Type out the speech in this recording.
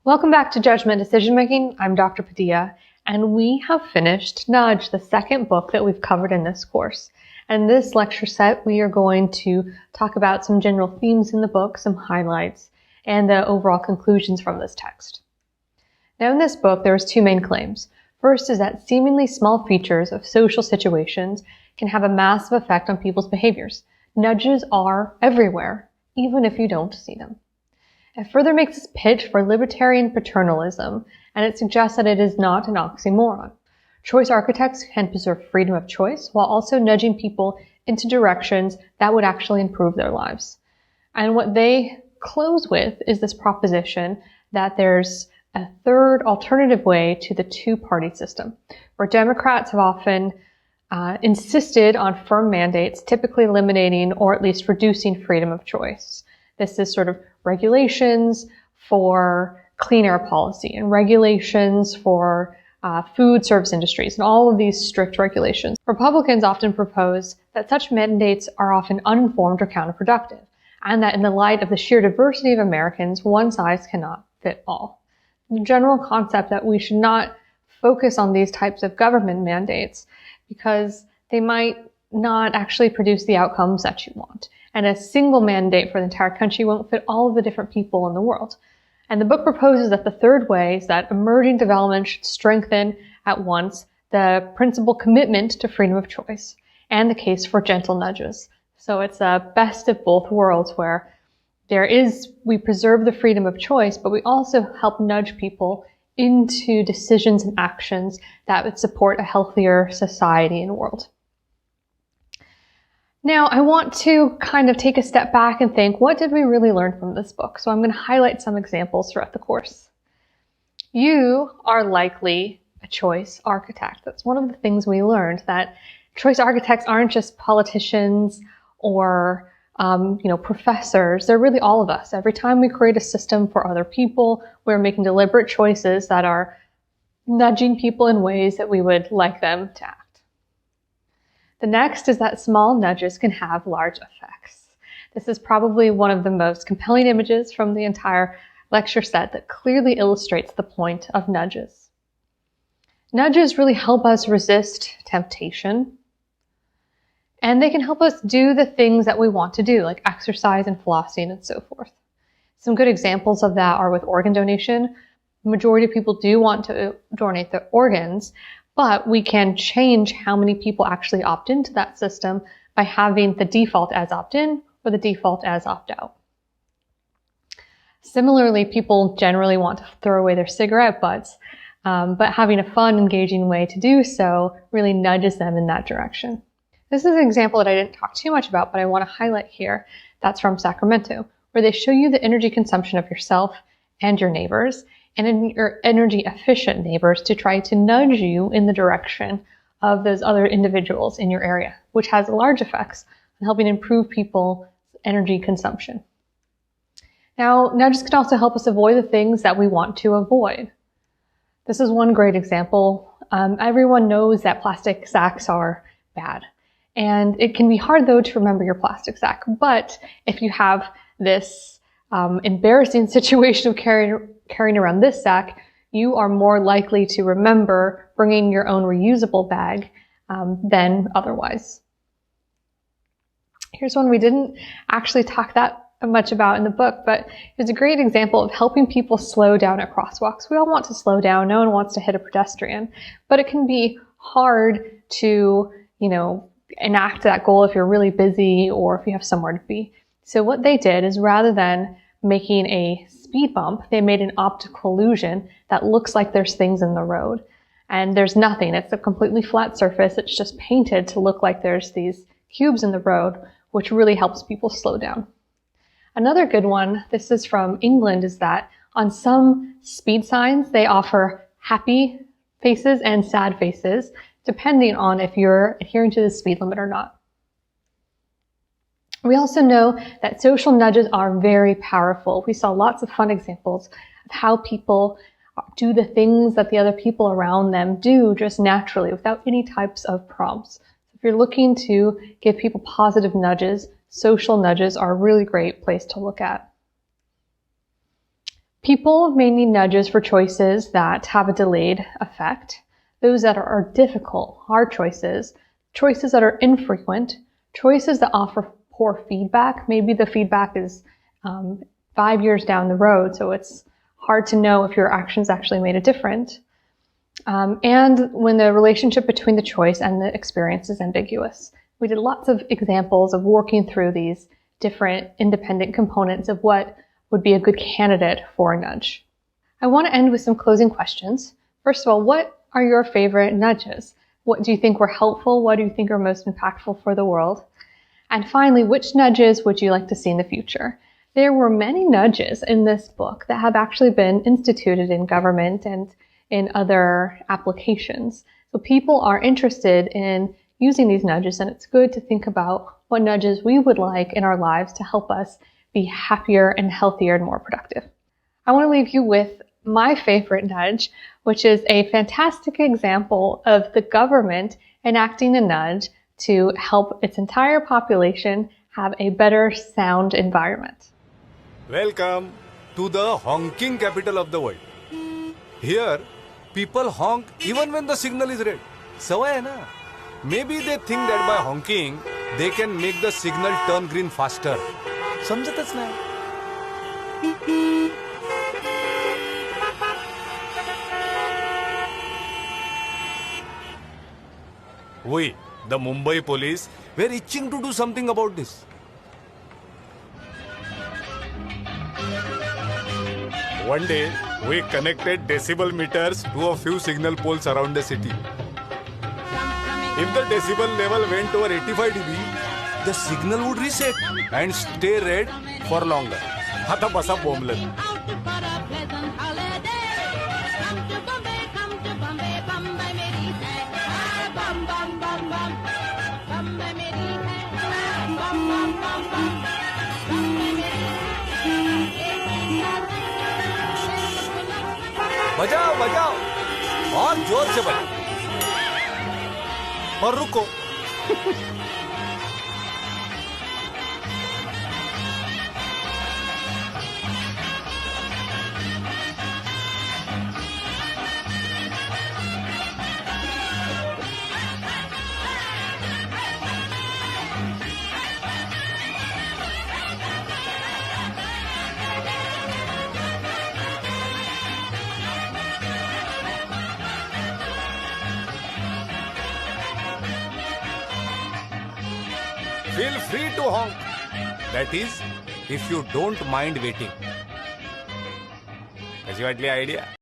Welcome back to Judgment Decision Making. I'm Dr. Padilla, and we have finished Nudge, the second book that we've covered in this course. And in this lecture set, we are going to talk about some general themes in the book, some highlights, and the overall conclusions from this text. Now, in this book, there's two main claims. First is that seemingly small features of social situations can have a massive effect on people's behaviors. Nudges are everywhere, even if you don't see them. It further makes its pitch for libertarian paternalism, and it suggests that it is not an oxymoron. Choice architects can preserve freedom of choice while also nudging people into directions that would actually improve their lives. And what they close with is this proposition that there's a third alternative way to the two-party system, where Democrats have often insisted on firm mandates, typically eliminating or at least reducing freedom of choice. This is sort of regulations for clean air policy and regulations for food service industries and all of these strict regulations. Republicans often propose that such mandates are often uninformed or counterproductive, and that in the light of the sheer diversity of Americans, one size cannot fit all. The general concept that we should not focus on these types of government mandates because they might not actually produce the outcomes that you want. And a single mandate for the entire country won't fit all of the different people in the world. And the book proposes that the third way is that emerging development should strengthen at once the principal commitment to freedom of choice and the case for gentle nudges. So it's a best of both worlds where we preserve the freedom of choice, but we also help nudge people into decisions and actions that would support a healthier society and world. Now, I want to kind of take a step back and think, what did we really learn from this book? So I'm going to highlight some examples throughout the course. You are likely a choice architect. That's one of the things we learned, that choice architects aren't just politicians or professors. They're really all of us. Every time we create a system for other people, we're making deliberate choices that are nudging people in ways that we would like them to act. The next is that small nudges can have large effects. This is probably one of the most compelling images from the entire lecture set that clearly illustrates the point of nudges. Nudges really help us resist temptation, and they can help us do the things that we want to do, like exercise and flossing and so forth. Some good examples of that are with organ donation. The majority of people do want to donate their organs, but we can change how many people actually opt into that system by having the default as opt-in or the default as opt-out. Similarly, people generally want to throw away their cigarette butts, but having a fun, engaging way to do so really nudges them in that direction. This is an example that I didn't talk too much about, but I want to highlight here. That's from Sacramento, where they show you the energy consumption of yourself and your neighbors, and in your energy efficient neighbors to try to nudge you in the direction of those other individuals in your area, which has large effects on helping improve people's energy consumption. Now, nudges can also help us avoid the things that we want to avoid. This is one great example. Everyone knows that plastic sacks are bad. And it can be hard, though, to remember your plastic sack. But if you have this embarrassing situation of carrying around this sack, you are more likely to remember bringing your own reusable bag than otherwise. Here's one we didn't actually talk that much about in the book, but it's a great example of helping people slow down at crosswalks. We all want to slow down. No one wants to hit a pedestrian, but it can be hard to, enact that goal if you're really busy or if you have somewhere to be. So what they did is, rather than making a speed bump, they made an optical illusion that looks like there's things in the road. And there's nothing. It's a completely flat surface. It's just painted to look like there's these cubes in the road, which really helps people slow down. Another good one, this is from England, is that on some speed signs, they offer happy faces and sad faces, depending on if you're adhering to the speed limit or not. We also know that social nudges are very powerful. We saw lots of fun examples of how people do the things that the other people around them do just naturally without any types of prompts. If you're looking to give people positive nudges, social nudges are a really great place to look at. People may need nudges for choices that have a delayed effect, those that are difficult, hard choices, choices that are infrequent, choices that offer poor feedback. Maybe the feedback is 5 years down the road, so it's hard to know if your actions actually made a difference. And when the relationship between the choice and the experience is ambiguous. We did lots of examples of working through these different independent components of what would be a good candidate for a nudge. I want to end with some closing questions. First of all, what are your favorite nudges? What do you think were helpful? What do you think are most impactful for the world? And finally, which nudges would you like to see in the future? There were many nudges in this book that have actually been instituted in government and in other applications. So people are interested in using these nudges, and it's good to think about what nudges we would like in our lives to help us be happier and healthier and more productive. I want to leave you with my favorite nudge, which is a fantastic example of the government enacting a nudge to help its entire population have a better sound environment. Welcome to the honking capital of the world. Here, people honk even when the signal is red. Sawai hai na? Maybe they think that by honking, they can make the signal turn green faster. समजतच नाही. We, the Mumbai police, were itching to do something about this. One day, we connected decibel meters to a few signal poles around the city. If the decibel level went over 85 dB, the signal would reset and stay red for longer. आता बसा बोंबलत. बजाओ बजाओ और जोर से बजाओ और रुको. Feel free to honk. That is, if you don't mind waiting. कशी वाटली आयडिया?